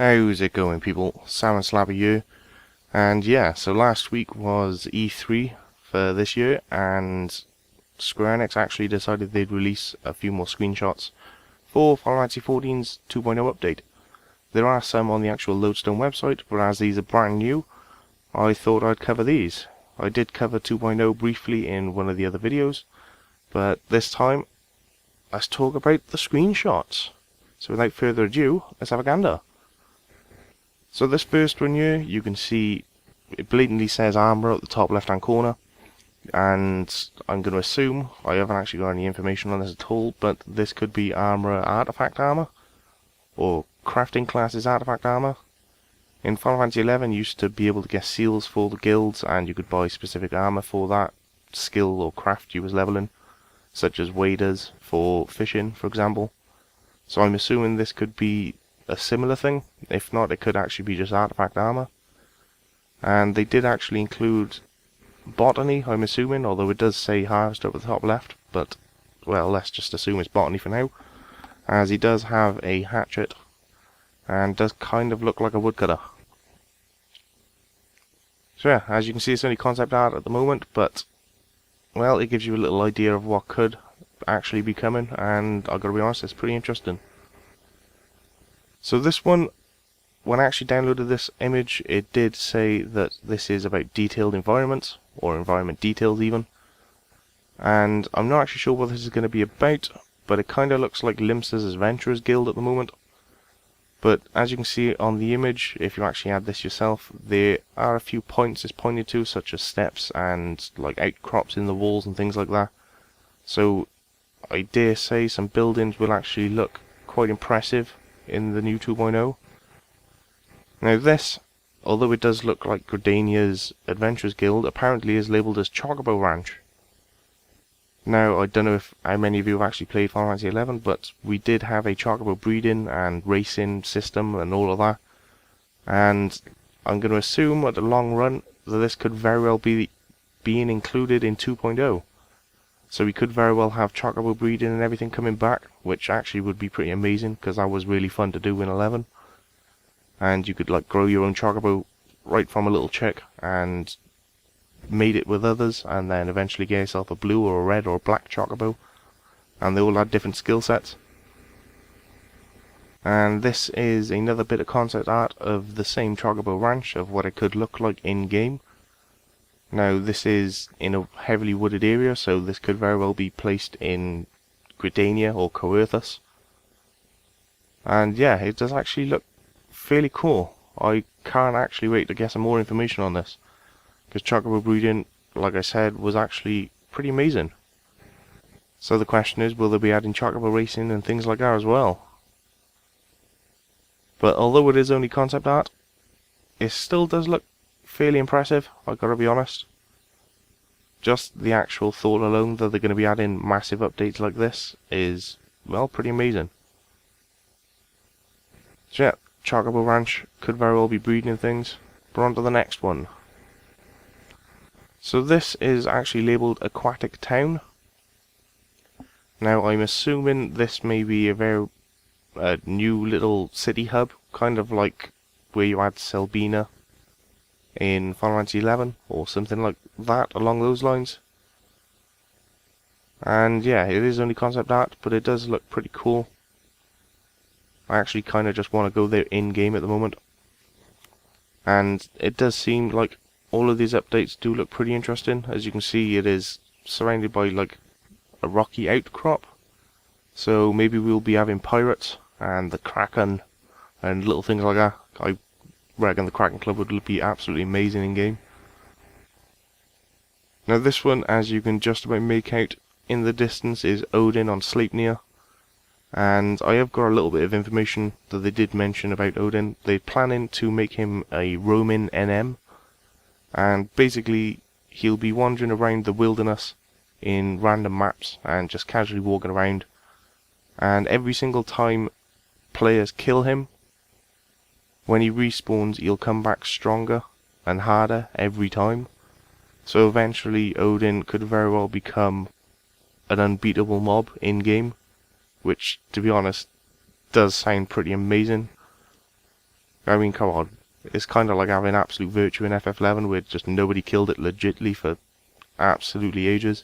How's it going, people? sqaure here. And yeah, so last week was E3 for this year, and Square Enix actually decided they'd release a few more screenshots for Final Fantasy XIV's 2.0 update. There are some on the actual Lodestone website, but as these are brand new, I thought I'd cover these. I did cover 2.0 briefly in one of the other videos, but this time, let's talk about the screenshots. So without further ado, let's have a gander. So this first one here, you can see it blatantly says armor at the top left hand corner, and I'm going to assume, I haven't actually got any information on this at all, but this could be armor artifact armor, or crafting classes artifact armor. In Final Fantasy XI you used to be able to get seals for the guilds, and you could buy specific armor for that skill or craft you was leveling, such as waders for fishing, for example. So I'm assuming this could be a similar thing. If not, it could actually be just artifact armor. And they did actually include botany, I'm assuming, although it does say harvest up at the top left, but well, let's just assume it's botany for now, as he does have a hatchet and does kind of look like a woodcutter. So yeah, as you can see, it's only concept art at the moment, but well, it gives you a little idea of what could actually be coming, and I've got to be honest, it's pretty interesting. So this one, when I actually downloaded this image, it did say that this is about detailed environments, or environment details even. And I'm not actually sure what this is going to be about, but it kind of looks like Limsa's Adventurers Guild at the moment. But as you can see on the image, if you actually add this yourself, there are a few points it's pointed to, such as steps and like outcrops in the walls and things like that. So I dare say some buildings will actually look quite impressive in the new 2.0. Now this, although it does look like Gridania's Adventurers Guild, apparently is labelled as Chocobo Ranch. Now I don't know if how many of you have actually played Final Fantasy XI, but we did have a Chocobo breeding and racing system and all of that. And I'm going to assume at the long run that this could very well be being included in 2.0. So we could very well have Chocobo breeding and everything coming back, which actually would be pretty amazing, because that was really fun to do in 11. And you could like grow your own Chocobo right from a little chick and mate it with others, and then eventually get yourself a blue or a red or a black Chocobo, and they all had different skill sets. And this is another bit of concept art of the same Chocobo Ranch, of what it could look like in game. Now this is in a heavily wooded area, so this could very well be placed in Gridania or Coerthus. And yeah, it does actually look fairly cool. I can't actually wait to get some more information on this, because Chocobo breeding, like I said, was actually pretty amazing. So the question is, will they be adding Chocobo racing and things like that as well? But although it is only concept art, it still does look fairly impressive, I've got to be honest. Just the actual thought alone that they're going to be adding massive updates like this is, well, pretty amazing. So yeah, Chocobo Ranch could very well be breeding things, but on to the next one. So this is actually labelled Aquatic Town. Now I'm assuming this may be a new little city hub, kind of like where you had Selbina in Final Fantasy XI, or something like that along those lines. And yeah, it is only concept art, but it does look pretty cool. I actually kind of just want to go there in-game at the moment. And it does seem like all of these updates do look pretty interesting. As you can see, it is surrounded by like a rocky outcrop. So maybe we'll be having pirates and the Kraken and little things like that. I reckon the Kraken Club would be absolutely amazing in game. Now this one, as you can just about make out in the distance, is Odin on Sleipnir. And I have got a little bit of information that they did mention about Odin. They're planning to make him a roaming NM. And basically, he'll be wandering around the wilderness in random maps and just casually walking around. And every single time players kill him, when he respawns, he'll come back stronger and harder every time. So eventually, Odin could very well become an unbeatable mob in-game, which, to be honest, does sound pretty amazing. I mean, come on. It's kind of like having absolute virtue in FF11 where just nobody killed it legitly for absolutely ages.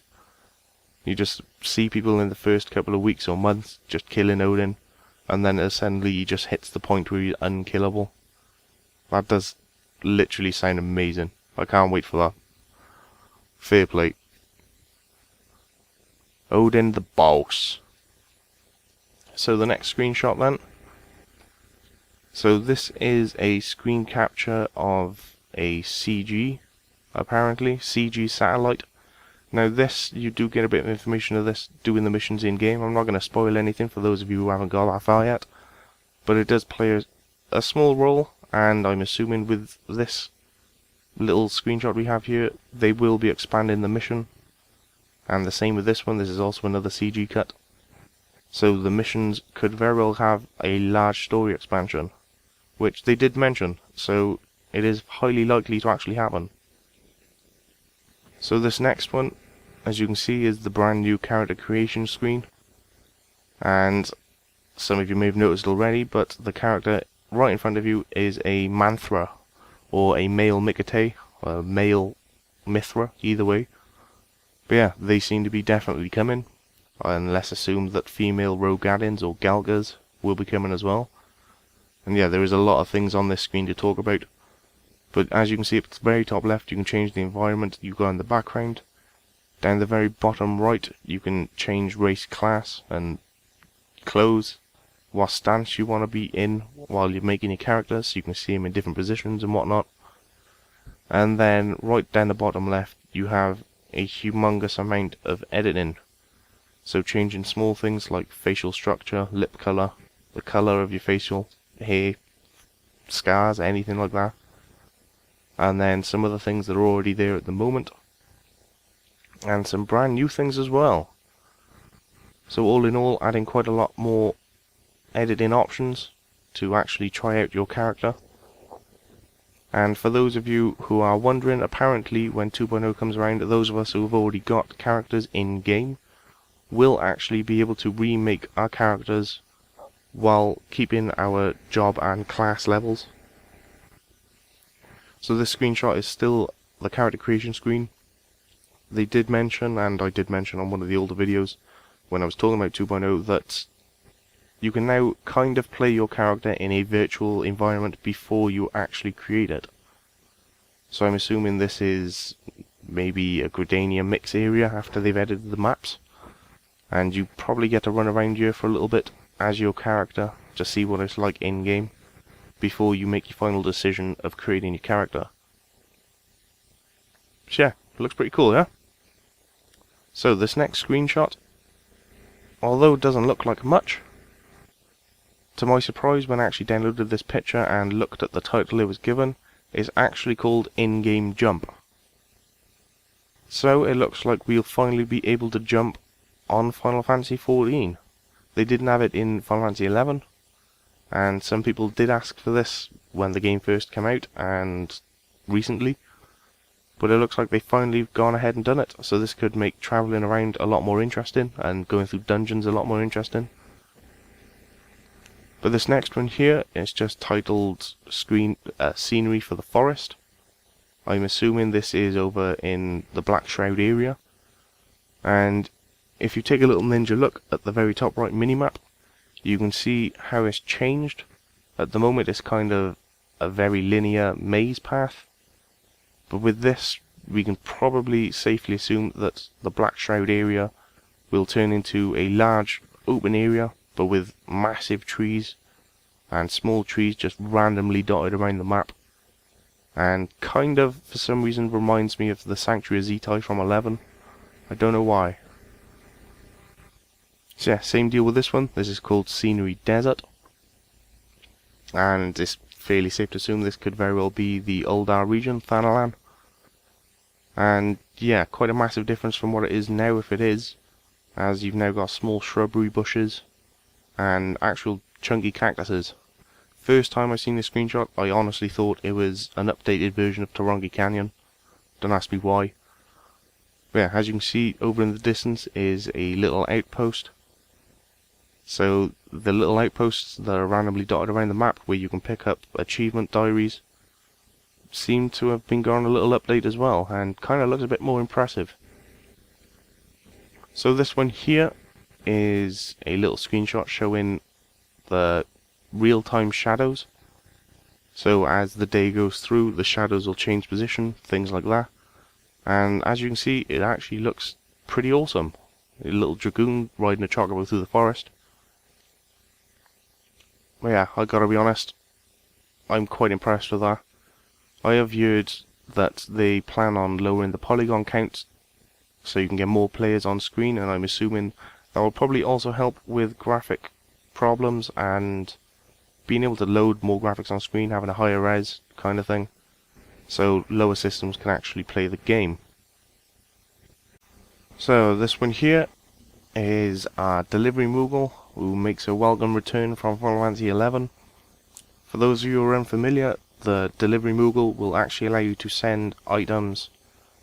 You just see people in the first couple of weeks or months just killing Odin, and then suddenly he just hits the point where he's unkillable. That does literally sound amazing. I can't wait for that. Fair play. Odin the boss. So the next screenshot then. So this is a screen capture of a CG, apparently, CG satellite. Now this, you do get a bit of information of this doing the missions in game. I'm not going to spoil anything for those of you who haven't got that far yet. But it does play a small role, and I'm assuming with this little screenshot we have here, they will be expanding the mission. And the same with this one, this is also another CG cut. So the missions could very well have a large story expansion, which they did mention, so it is highly likely to actually happen. So this next one, as you can see, is the brand new character creation screen. And some of you may have noticed already, but the character right in front of you is a Manthra, or a male Mikate, or a male Mithra, either way. But yeah, they seem to be definitely coming, and let's assume that female Rogadins or Galgas will be coming as well. And yeah, there is a lot of things on this screen to talk about. But as you can see at the very top left, you can change the environment you got in the background. Down the very bottom right, you can change race, class, and clothes. What stance you want to be in while you're making your character, so you can see them in different positions and whatnot. And then right down the bottom left, you have a humongous amount of editing. So changing small things like facial structure, lip color, the color of your facial hair, scars, anything like that. And then some other things that are already there at the moment. And some brand new things as well. So all in all, adding quite a lot more editing options to actually try out your character. And for those of you who are wondering, apparently when 2.0 comes around, those of us who have already got characters in game will actually be able to remake our characters while keeping our job and class levels. So this screenshot is still the character creation screen. They did mention, and I did mention on one of the older videos when I was talking about 2.0, that you can now kind of play your character in a virtual environment before you actually create it. So I'm assuming this is maybe a Gridania mix area after they've edited the maps. And you probably get to run around here for a little bit as your character to see what it's like in-game before you make your final decision of creating your character. So yeah, it looks pretty cool, yeah? So this next screenshot, although it doesn't look like much, to my surprise when I actually downloaded this picture and looked at the title it was given, is actually called In-Game Jump. So it looks like we'll finally be able to jump on Final Fantasy XIV. They didn't have it in Final Fantasy XI, and some people did ask for this when the game first came out and recently, but it looks like they finally gone ahead and done it, so this could make travelling around a lot more interesting and going through dungeons a lot more interesting. But this next one here is just titled Scenery for the Forest. I'm assuming this is over in the Black Shroud area, and if you take a little ninja look at the very top right minimap, you can see how it's changed. At the moment it's kind of a very linear maze path, but with this we can probably safely assume that the Black Shroud area will turn into a large open area, but with massive trees and small trees just randomly dotted around the map, and kind of for some reason reminds me of the Sanctuary of Zetai from 11. I don't know why. So yeah, same deal with this one. This is called Scenery Desert, and it's fairly safe to assume this could very well be the Uldar region, Thanalan. And yeah, quite a massive difference from what it is now, if it is, as you've now got small shrubbery bushes and actual chunky cactuses. First time I seen this screenshot, I honestly thought it was an updated version of Tarongi Canyon. Don't ask me why. But yeah, as you can see over in the distance is a little outpost. So the little outposts that are randomly dotted around the map where you can pick up achievement diaries seem to have been gone a little update as well, and kind of looks a bit more impressive. So this one here is a little screenshot showing the real-time shadows. So as the day goes through, the shadows will change position, things like that. And as you can see, it actually looks pretty awesome. A little dragoon riding a chocobo through the forest. But yeah, I gotta be honest, I'm quite impressed with that. I have heard that they plan on lowering the polygon count so you can get more players on screen, and I'm assuming that will probably also help with graphic problems and being able to load more graphics on screen, having a higher res kind of thing, so lower systems can actually play the game. So this one here is our delivery Moogle, who makes a welcome return from Final Fantasy XI. For those of you who are unfamiliar, the delivery Moogle will actually allow you to send items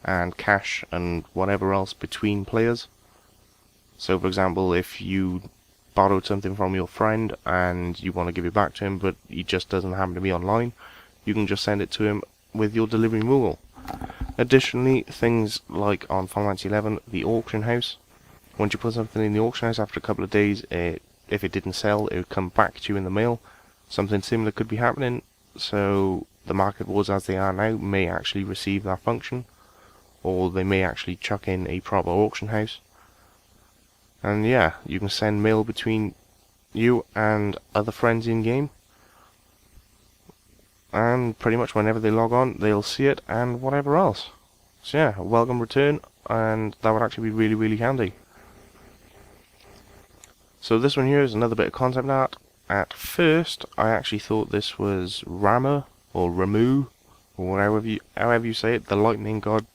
and cash and whatever else between players. So for example, if you borrowed something from your friend and you want to give it back to him but he just doesn't happen to be online, you can just send it to him with your delivery Moogle. Additionally, things like on Final Fantasy XI, the auction house, once you put something in the auction house, after a couple of days, if it didn't sell, it would come back to you in the mail. Something similar could be happening, so the market wars as they are now may actually receive that function, or they may actually chuck in a proper auction house. And yeah, you can send mail between you and other friends in game, and pretty much whenever they log on, they'll see it and whatever else. So yeah, a welcome return, and that would actually be really, really handy. So this one here is another bit of concept art. At first, I actually thought this was Rama, or Ramu, or however you say it, the lightning god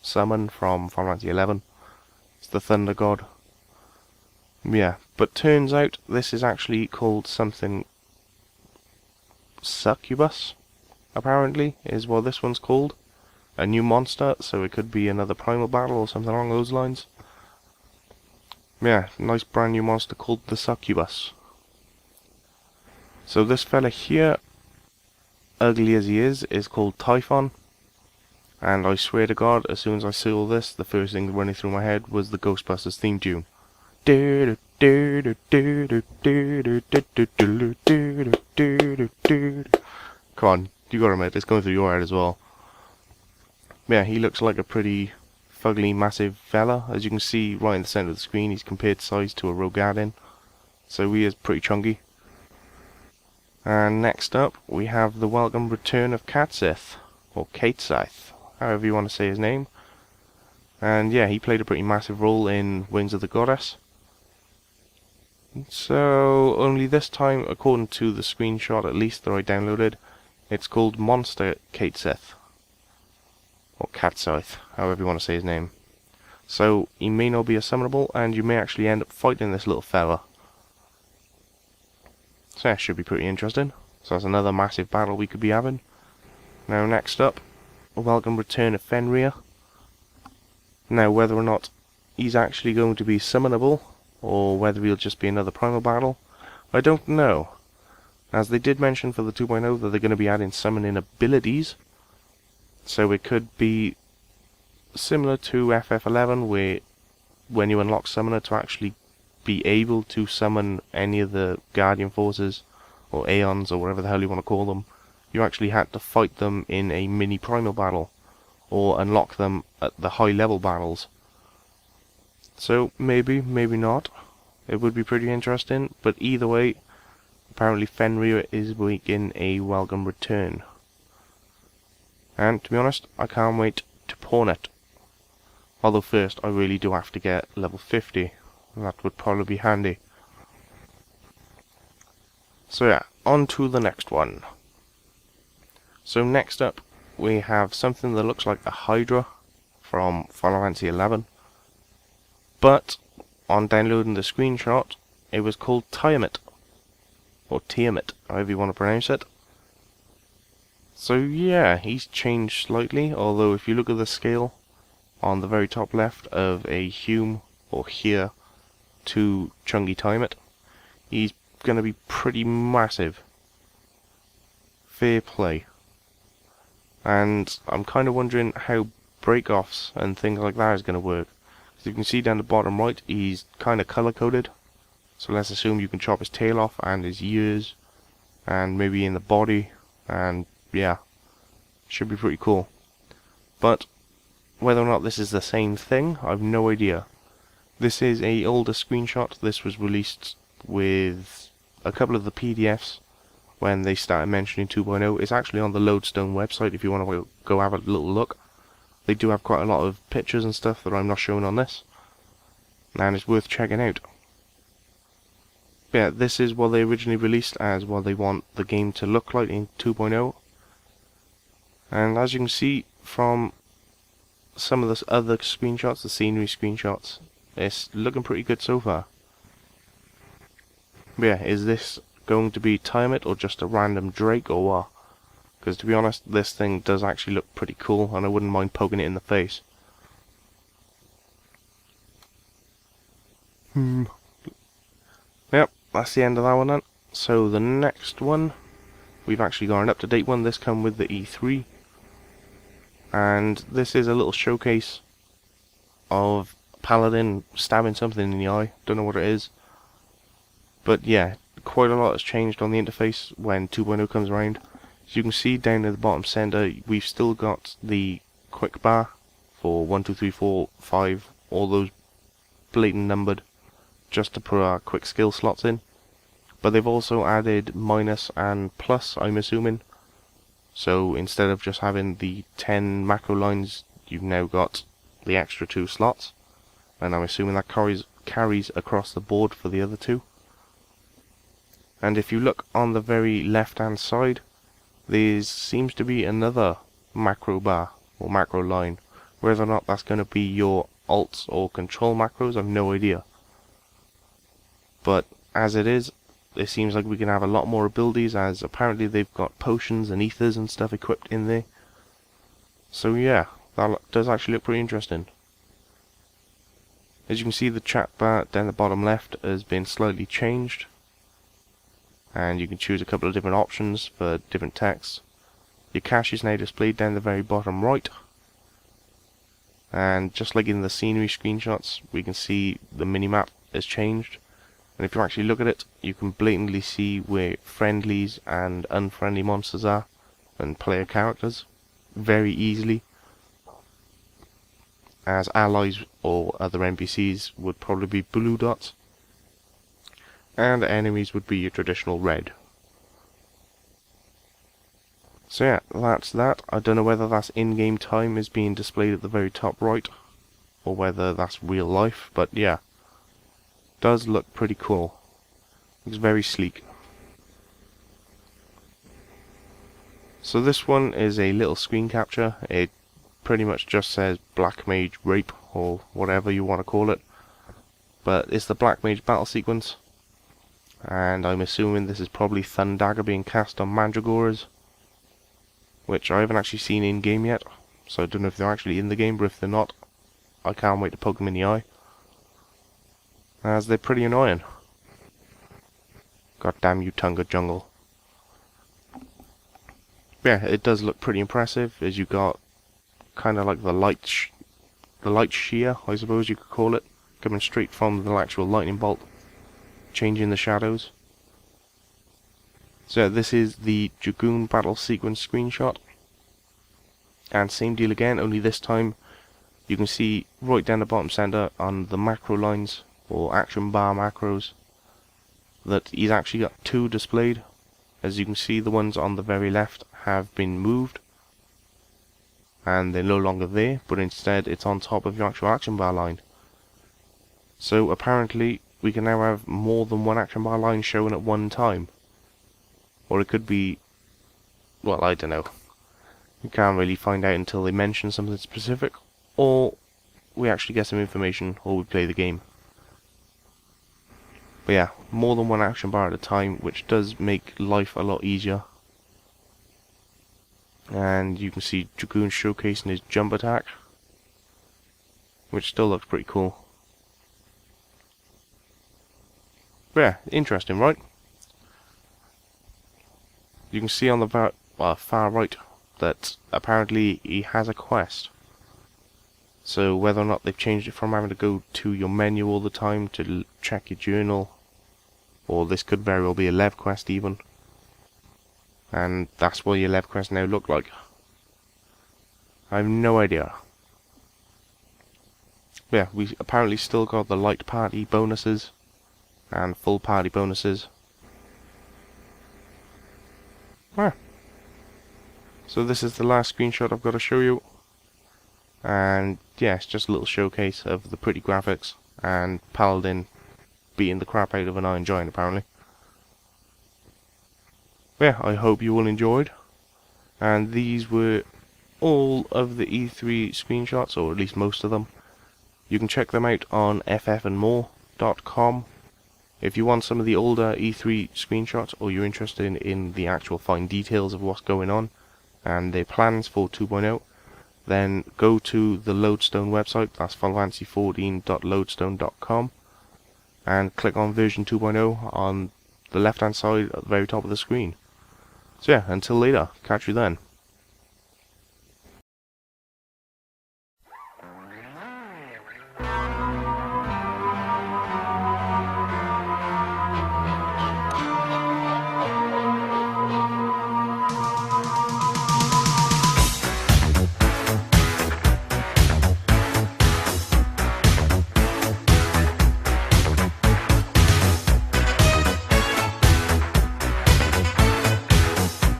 summon from Final Fantasy XI. It's the thunder god. Yeah, but turns out this is actually called something succubus, apparently, is what this one's called. A new monster, so it could be another primal battle or something along those lines. Yeah, nice brand new monster called the succubus. So this fella here, ugly as he is called Typhon. And I swear to God, as soon as I saw this, the first thing running through my head was the Ghostbusters theme tune. Come on, you gotta admit, it's going through your head as well. Yeah, he looks like a pretty fugly, massive fella. As you can see right in the centre of the screen, he's compared size to a Rogadin, so he is pretty chunky. And next up, we have the welcome return of Katsith, or Katesith, however you want to say his name. And yeah, he played a pretty massive role in Wings of the Goddess. So, only this time, according to the screenshot at least that I downloaded, it's called Monster Katesith, or Katsith, however you want to say his name. So, he may not be a summonable, and you may actually end up fighting this little fella. So that should be pretty interesting. So that's another massive battle we could be having. Now next up, a welcome return of Fenrir. Now whether or not he's actually going to be summonable, or whether he'll just be another primal battle, I don't know. As they did mention for the 2.0 that they're going to be adding summoning abilities. So it could be similar to FF11, where when you unlock Summoner to actually be able to summon any of the Guardian Forces, or Aeons, or whatever the hell you want to call them, you actually had to fight them in a mini primal battle, or unlock them at the high level battles. So maybe, maybe not. It would be pretty interesting, but either way, apparently Fenrir is making a welcome return. And to be honest, I can't wait to pawn it. Although first, I really do have to get level 50. That would probably be handy. So yeah, on to the next one. So next up, we have something that looks like a Hydra from Final Fantasy XI. But, on downloading the screenshot, it was called Tiamat. Or Tiamat, however you want to pronounce it. So yeah, he's changed slightly, although if you look at the scale on the very top left of a Hume, or here, to Chungy Tiamat, he's going to be pretty massive. Fair play. And I'm kind of wondering how break-offs and things like that is going to work. As you can see down the bottom right, he's kind of color-coded. So let's assume you can chop his tail off and his ears, and maybe in the body, and yeah, should be pretty cool. But whether or not this is the same thing, I've no idea. This is a older screenshot. This was released with a couple of the PDFs when they started mentioning 2.0. It's actually on the Lodestone website if you want to go have a little look. They do have quite a lot of pictures and stuff that I'm not showing on this, and it's worth checking out. Yeah, this is what they originally released as what they want the game to look like in 2.0. And as you can see from some of the other screenshots, the scenery screenshots, it's looking pretty good so far. But yeah, is this going to be Tiamat or just a random Drake or what? Because to be honest, this thing does actually look pretty cool, and I wouldn't mind poking it in the face. Yep, that's the end of that one then. So the next one, we've actually got an up-to-date one. This comes with the E3. And this is a little showcase of Paladin stabbing something in the eye. Don't know what it is. But yeah, quite a lot has changed on the interface when 2.0 comes around. As you can see down in the bottom center, we've still got the quick bar for 1, 2, 3, 4, 5, all those blatant numbered, just to put our quick skill slots in. But they've also added minus and plus, I'm assuming. So instead of just having the 10 macro lines, you've now got the extra 2 slots. And I'm assuming that carries across the board for the other 2. And if you look on the very left hand side, there seems to be another macro bar or macro line. Whether or not that's going to be your alt or control macros, I've no idea. But as it is, it seems like we can have a lot more abilities, as apparently they've got potions and ethers and stuff equipped in there. So yeah, that does actually look pretty interesting. As you can see, the chat bar down the bottom left has been slightly changed, and you can choose a couple of different options for different texts. Your cache is now displayed down the very bottom right, and just like in the scenery screenshots, we can see the minimap has changed. And if you actually look at it, you can blatantly see where friendlies and unfriendly monsters are, and player characters, very easily. As allies or other NPCs would probably be blue dots, and enemies would be your traditional red. So yeah, that's that. I don't know whether that's in-game time is being displayed at the very top right, or whether that's real life, but yeah. Does look pretty cool. Looks very sleek. So this one is a little screen capture. It pretty much just says Black Mage Rape, or whatever you want to call it. But it's the Black Mage battle sequence. And I'm assuming this is probably Thundagger being cast on Mandragores, which I haven't actually seen in game yet. So I don't know if they're actually in the game, but if they're not, I can't wait to poke them in the eye, as they're pretty annoying. God damn you, Tunga Jungle. Yeah, it does look pretty impressive, as you got kind of like the light shear, I suppose you could call it, coming straight from the actual lightning bolt, changing the shadows. So this is the Dragoon battle sequence screenshot, and same deal again, only this time you can see right down the bottom center on the macro lines, or action bar macros, that he's actually got 2 displayed. As you can see, the ones on the very left have been moved, and they're no longer there, but instead it's on top of your actual action bar line. So apparently we can now have more than one action bar line shown at one time. Or it could be, well, I don't know. You can't really find out until they mention something specific, or we actually get some information, or we play the game. But yeah, more than one action bar at a time, which does make life a lot easier. And you can see Dragoon showcasing his jump attack, which still looks pretty cool. But yeah, interesting, right? You can see on the far right that apparently he has a quest. So whether or not they've changed it from having to go to your menu all the time to check your journal, or this could very well be a lev quest even, and that's what your lev quest now look like. I have no idea. But yeah, we apparently still got the light party bonuses and full party bonuses. So this is the last screenshot I've got to show you. And yeah, it's just a little showcase of the pretty graphics and Paladin beating the crap out of an Iron Giant apparently. But yeah, I hope you all enjoyed. And these were all of the E3 screenshots, or at least most of them. You can check them out on ffandmore.com. If you want some of the older E3 screenshots, or you're interested in the actual fine details of what's going on and their plans for 2.0, then go to the Lodestone website, that's FinalFantasy14.lodestone.com, and click on version 2.0 on the left hand side at the very top of the screen. So yeah, until later, catch you then.